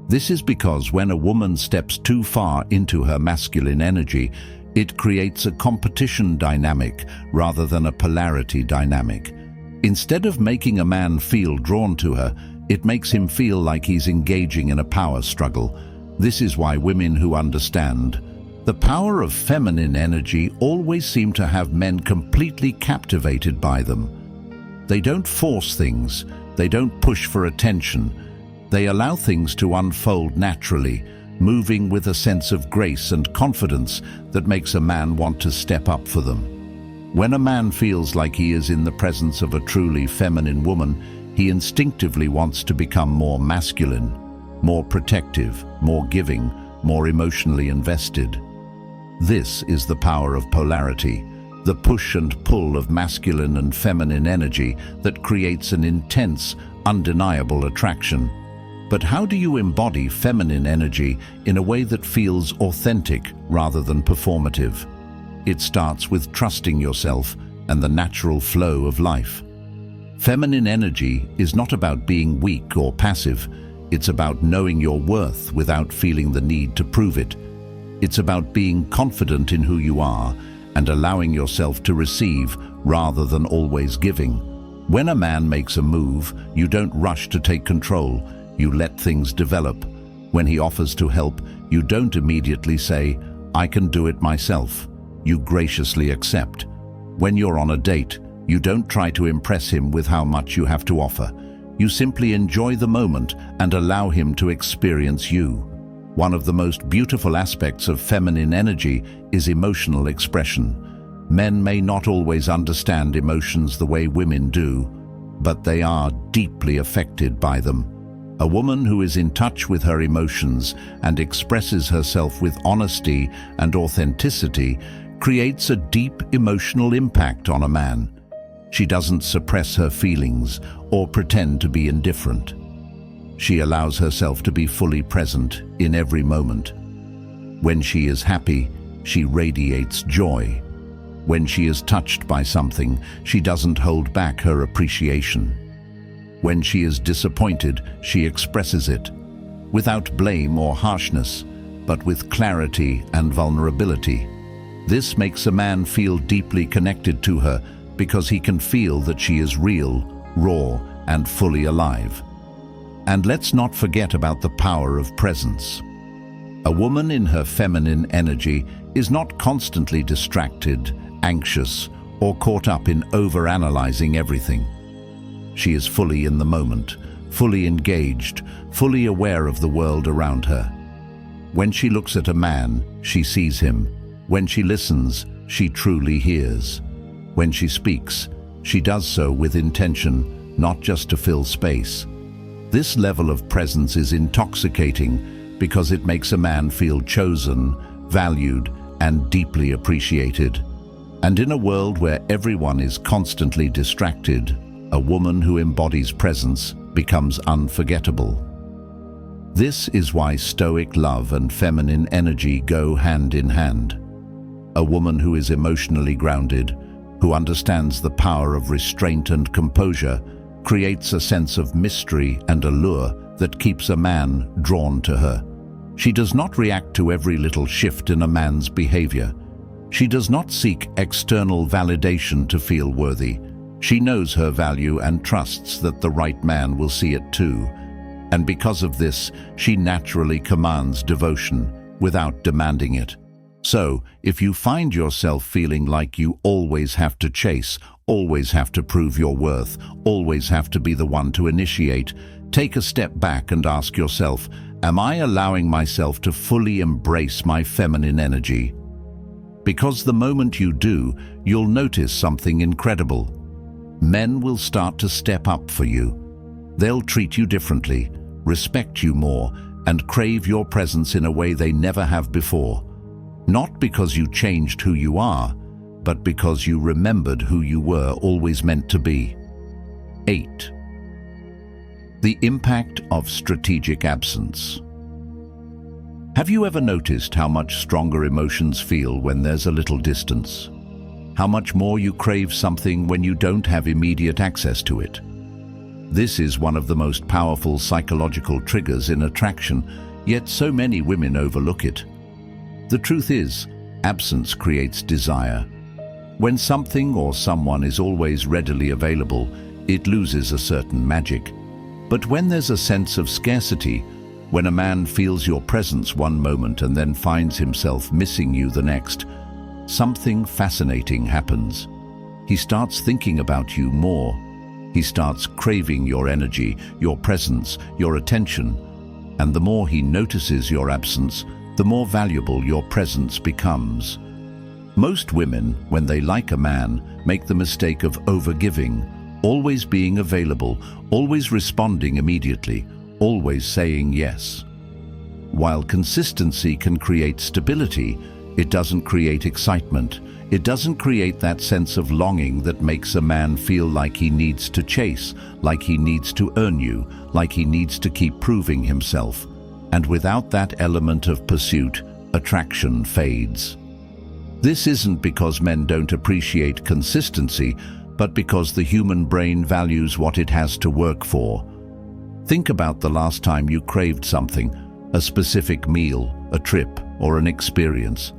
This is because when a woman steps too far into her masculine energy, it creates a competition dynamic rather than a polarity dynamic. Instead of making a man feel drawn to her, it makes him feel like he's engaging in a power struggle. This is why women who understand the power of feminine energy always seem to have men completely captivated by them. They don't force things, they don't push for attention. They allow things to unfold naturally, moving with a sense of grace and confidence that makes a man want to step up for them. When a man feels like he is in the presence of a truly feminine woman, He instinctively wants to become more masculine, more protective, more giving, more emotionally invested. This is the power of polarity, the push and pull of masculine and feminine energy that creates an intense, undeniable attraction. But how do you embody feminine energy in a way that feels authentic rather than performative? It starts with trusting yourself and the natural flow of life. Feminine energy is not about being weak or passive. It's about knowing your worth without feeling the need to prove it. It's about being confident in who you are and allowing yourself to receive rather than always giving. When a man makes a move, you don't rush to take control. You let things develop. When he offers to help, you don't immediately say, "I can do it myself." You graciously accept. When you're on a date, you don't try to impress him with how much you have to offer. You simply enjoy the moment and allow him to experience you. One of the most beautiful aspects of feminine energy is emotional expression. Men may not always understand emotions the way women do, but they are deeply affected by them. A woman who is in touch with her emotions and expresses herself with honesty and authenticity creates a deep emotional impact on a man. She doesn't suppress her feelings or pretend to be indifferent. She allows herself to be fully present in every moment. When she is happy, she radiates joy. When she is touched by something, she doesn't hold back her appreciation. When she is disappointed, she expresses it, without blame or harshness, but with clarity and vulnerability. This makes a man feel deeply connected to her because he can feel that she is real, raw, and fully alive. And let's not forget about the power of presence. A woman in her feminine energy is not constantly distracted, anxious, or caught up in overanalyzing everything. She is fully in the moment, fully engaged, fully aware of the world around her. When she looks at a man, she sees him. When she listens, she truly hears. When she speaks, she does so with intention, not just to fill space. This level of presence is intoxicating because it makes a man feel chosen, valued, and deeply appreciated. And in a world where everyone is constantly distracted, a woman who embodies presence becomes unforgettable. This is why Stoic love and feminine energy go hand in hand. A woman who is emotionally grounded, who understands the power of restraint and composure, creates a sense of mystery and allure that keeps a man drawn to her. She does not react to every little shift in a man's behavior. She does not seek external validation to feel worthy. She knows her value and trusts that the right man will see it too. And because of this, she naturally commands devotion without demanding it. So, if you find yourself feeling like you always have to chase, always have to prove your worth, always have to be the one to initiate, take a step back and ask yourself, am I allowing myself to fully embrace my feminine energy? Because the moment you do, you'll notice something incredible. Men will start to step up for you. They'll treat you differently, respect you more, and crave your presence in a way they never have before. Not because you changed who you are, but because you remembered who you were always meant to be. 8. The impact of strategic absence. Have you ever noticed how much stronger emotions feel when there's a little distance? How much more you crave something when you don't have immediate access to it? This is one of the most powerful psychological triggers in attraction, yet so many women overlook it. The truth is, absence creates desire. When something or someone is always readily available, it loses a certain magic. But when there's a sense of scarcity, when a man feels your presence one moment and then finds himself missing you the next, something fascinating happens. He starts thinking about you more. He starts craving your energy, your presence, your attention. And the more he notices your absence, the more valuable your presence becomes. Most women, when they like a man, make the mistake of overgiving, always being available, always responding immediately, always saying yes. While consistency can create stability, it doesn't create excitement. It doesn't create that sense of longing that makes a man feel like he needs to chase, like he needs to earn you, like he needs to keep proving himself. And without that element of pursuit, attraction fades. This isn't because men don't appreciate consistency, but because the human brain values what it has to work for. Think about the last time you craved something, a specific meal, a trip, or an experience.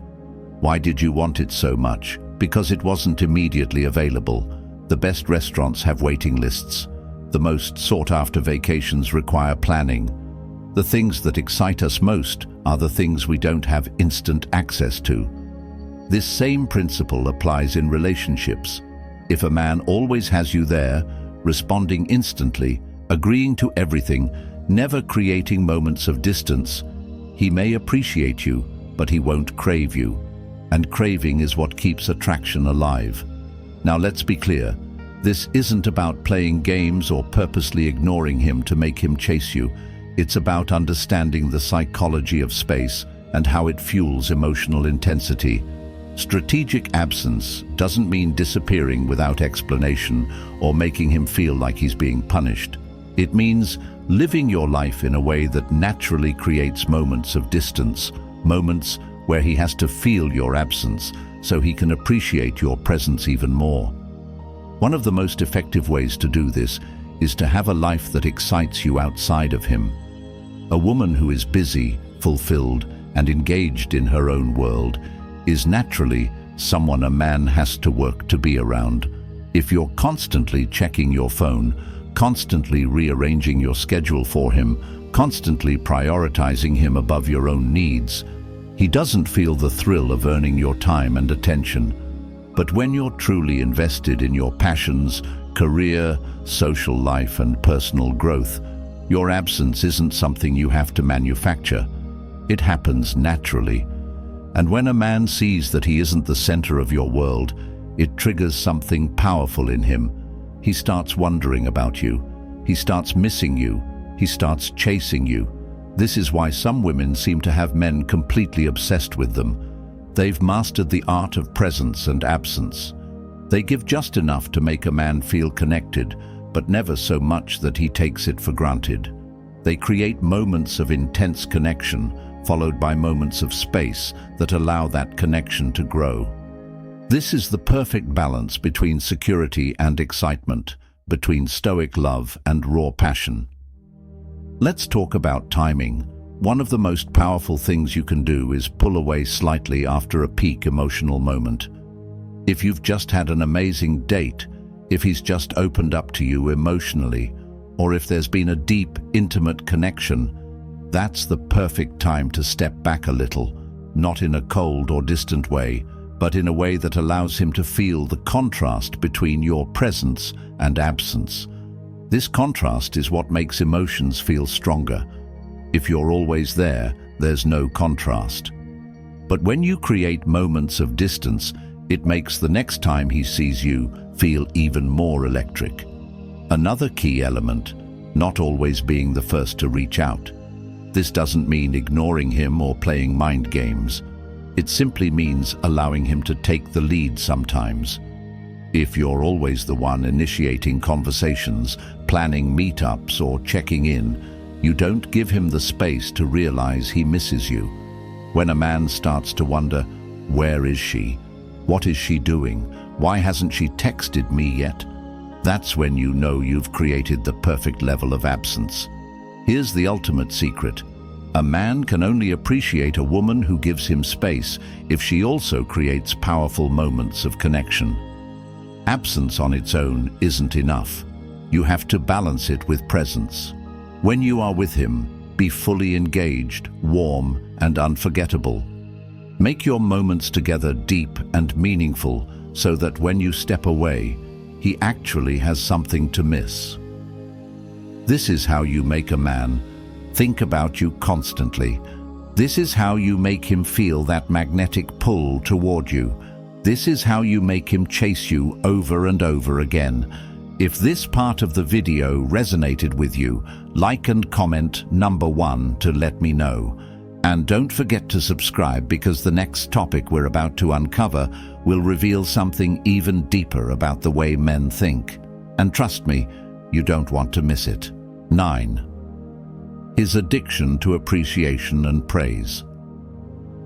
Why did you want it so much? Because it wasn't immediately available. The best restaurants have waiting lists. The most sought-after vacations require planning. The things that excite us most are the things we don't have instant access to. This same principle applies in relationships. If a man always has you there, responding instantly, agreeing to everything, never creating moments of distance, he may appreciate you, but he won't crave you. And craving is what keeps attraction alive. Now let's be clear, this isn't about playing games or purposely ignoring him to make him chase you. It's about understanding the psychology of space and how it fuels emotional intensity. Strategic absence doesn't mean disappearing without explanation or making him feel like he's being punished. It means living your life in a way that naturally creates moments of distance, moments where he has to feel your absence so he can appreciate your presence even more. One of the most effective ways to do this is to have a life that excites you outside of him. A woman who is busy, fulfilled, and engaged in her own world is naturally someone a man has to work to be around. If you're constantly checking your phone, constantly rearranging your schedule for him, constantly prioritizing him above your own needs, he doesn't feel the thrill of earning your time and attention. But when you're truly invested in your passions, career, social life, and personal growth, your absence isn't something you have to manufacture. It happens naturally. And when a man sees that he isn't the center of your world, it triggers something powerful in him. He starts wondering about you. He starts missing you. He starts chasing you. This is why some women seem to have men completely obsessed with them. They've mastered the art of presence and absence. They give just enough to make a man feel connected, but never so much that he takes it for granted. They create moments of intense connection, followed by moments of space that allow that connection to grow. This is the perfect balance between security and excitement, between stoic love and raw passion. Let's talk about timing. One of the most powerful things you can do is pull away slightly after a peak emotional moment. If you've just had an amazing date, if he's just opened up to you emotionally, or if there's been a deep, intimate connection, that's the perfect time to step back a little, not in a cold or distant way, but in a way that allows him to feel the contrast between your presence and absence. This contrast is what makes emotions feel stronger. If you're always there, there's no contrast. But when you create moments of distance, it makes the next time he sees you feel even more electric. Another key element, not always being the first to reach out. This doesn't mean ignoring him or playing mind games. It simply means allowing him to take the lead sometimes. If you're always the one initiating conversations, planning meetups, or checking in, you don't give him the space to realize he misses you. When a man starts to wonder, where is she? What is she doing? Why hasn't she texted me yet? That's when you know you've created the perfect level of absence. Here's the ultimate secret. A man can only appreciate a woman who gives him space if she also creates powerful moments of connection. Absence on its own isn't enough. You have to balance it with presence. When you are with him, be fully engaged, warm, and unforgettable. Make your moments together deep and meaningful so that when you step away, he actually has something to miss. This is how you make a man think about you constantly. This is how you make him feel that magnetic pull toward you. This is how you make him chase you over and over again. If this part of the video resonated with you, like and comment number 1 to let me know. And don't forget to subscribe, because the next topic we're about to uncover will reveal something even deeper about the way men think. And trust me, you don't want to miss it. 9. His addiction to appreciation and praise.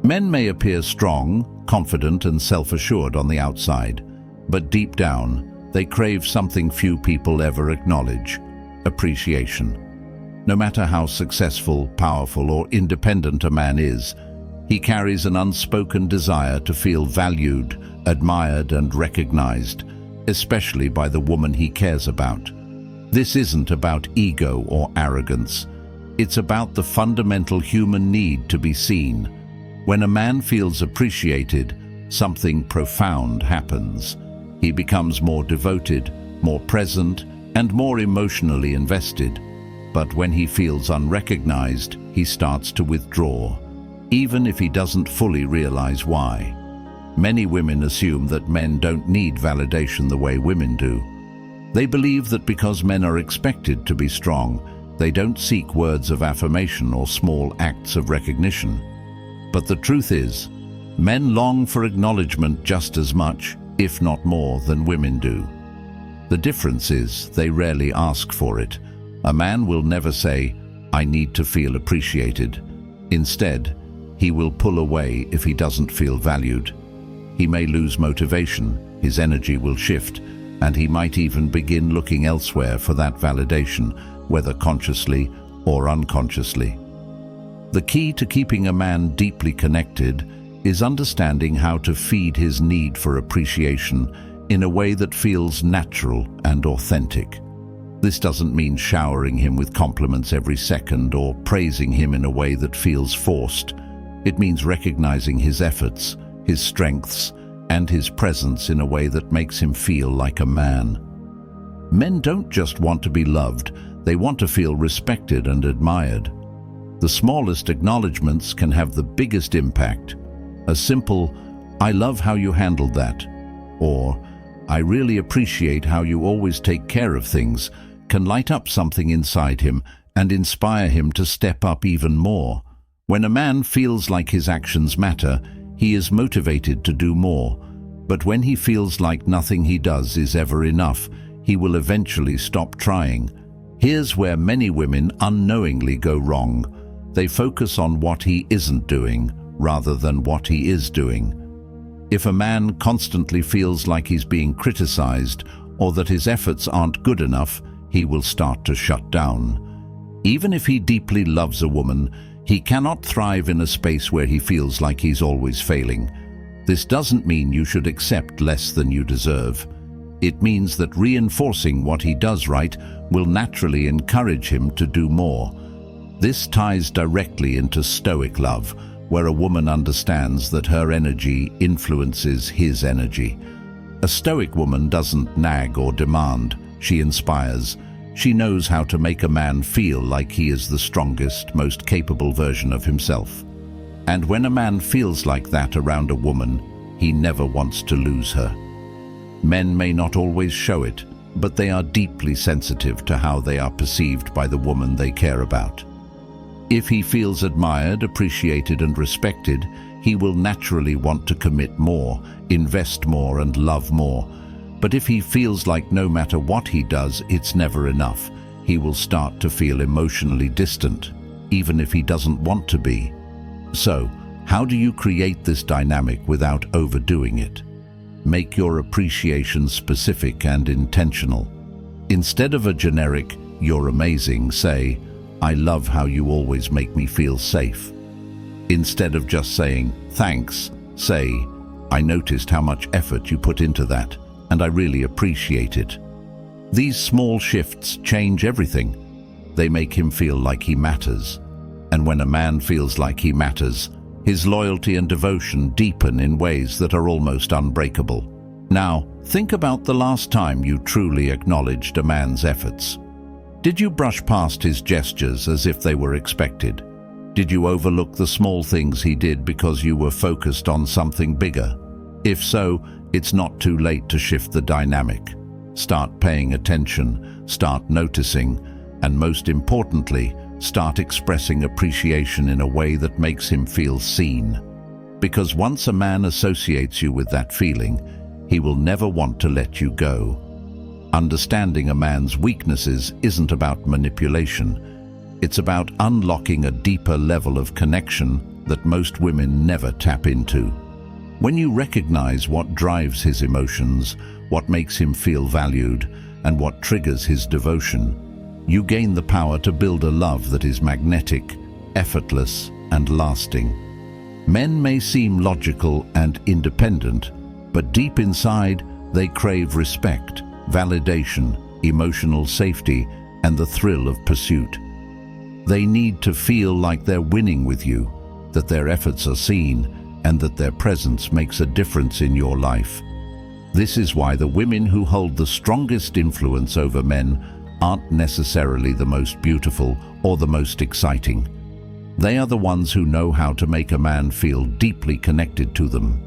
Men may appear strong, confident, and self-assured on the outside, but deep down, they crave something few people ever acknowledge: appreciation. No matter how successful, powerful, or independent a man is, he carries an unspoken desire to feel valued, admired, and recognized, especially by the woman he cares about. This isn't about ego or arrogance. It's about the fundamental human need to be seen. When a man feels appreciated, something profound happens. He becomes more devoted, more present, and more emotionally invested. But when he feels unrecognized, he starts to withdraw, even if he doesn't fully realize why. Many women assume that men don't need validation the way women do. They believe that because men are expected to be strong, they don't seek words of affirmation or small acts of recognition. But the truth is, men long for acknowledgement just as much, if not more, than women do. The difference is they rarely ask for it. A man will never say, "I need to feel appreciated." Instead, he will pull away if he doesn't feel valued. He may lose motivation, his energy will shift, and he might even begin looking elsewhere for that validation, whether consciously or unconsciously. The key to keeping a man deeply connected is understanding how to feed his need for appreciation in a way that feels natural and authentic. This doesn't mean showering him with compliments every second or praising him in a way that feels forced. It means recognizing his efforts, his strengths, and his presence in a way that makes him feel like a man. Men don't just want to be loved, they want to feel respected and admired. The smallest acknowledgements can have the biggest impact. A simple, "I love how you handled that," or "I really appreciate how you always take care of things," can light up something inside him and inspire him to step up even more. When a man feels like his actions matter, he is motivated to do more. But when he feels like nothing he does is ever enough, he will eventually stop trying. Here's where many women unknowingly go wrong. They focus on what he isn't doing rather than what he is doing. If a man constantly feels like he's being criticized or that his efforts aren't good enough, he will start to shut down. Even if he deeply loves a woman, he cannot thrive in a space where he feels like he's always failing. This doesn't mean you should accept less than you deserve. It means that reinforcing what he does right will naturally encourage him to do more. This ties directly into Stoic love, where a woman understands that her energy influences his energy. A Stoic woman doesn't nag or demand, she inspires. She knows how to make a man feel like he is the strongest, most capable version of himself. And when a man feels like that around a woman, he never wants to lose her. Men may not always show it, but they are deeply sensitive to how they are perceived by the woman they care about. If he feels admired, appreciated, and respected, he will naturally want to commit more, invest more, and love more. But if he feels like no matter what he does, it's never enough, he will start to feel emotionally distant, even if he doesn't want to be. So, how do you create this dynamic without overdoing it? Make your appreciation specific and intentional. Instead of a generic, "You're amazing," say, "I love how you always make me feel safe." Instead of just saying, "Thanks," say, "I noticed how much effort you put into that, and I really appreciate it." These small shifts change everything. They make him feel like he matters. And when a man feels like he matters, his loyalty and devotion deepen in ways that are almost unbreakable. Now, think about the last time you truly acknowledged a man's efforts. Did you brush past his gestures as if they were expected? Did you overlook the small things he did because you were focused on something bigger? If so, it's not too late to shift the dynamic. Start paying attention, start noticing, and most importantly, start expressing appreciation in a way that makes him feel seen. Because once a man associates you with that feeling, he will never want to let you go. Understanding a man's weaknesses isn't about manipulation. It's about unlocking a deeper level of connection that most women never tap into. When you recognize what drives his emotions, what makes him feel valued, and what triggers his devotion, you gain the power to build a love that is magnetic, effortless, and lasting. Men may seem logical and independent, but deep inside, they crave respect, validation, emotional safety, and the thrill of pursuit. They need to feel like they're winning with you, that their efforts are seen, and that their presence makes a difference in your life. This is why the women who hold the strongest influence over men aren't necessarily the most beautiful or the most exciting. They are the ones who know how to make a man feel deeply connected to them.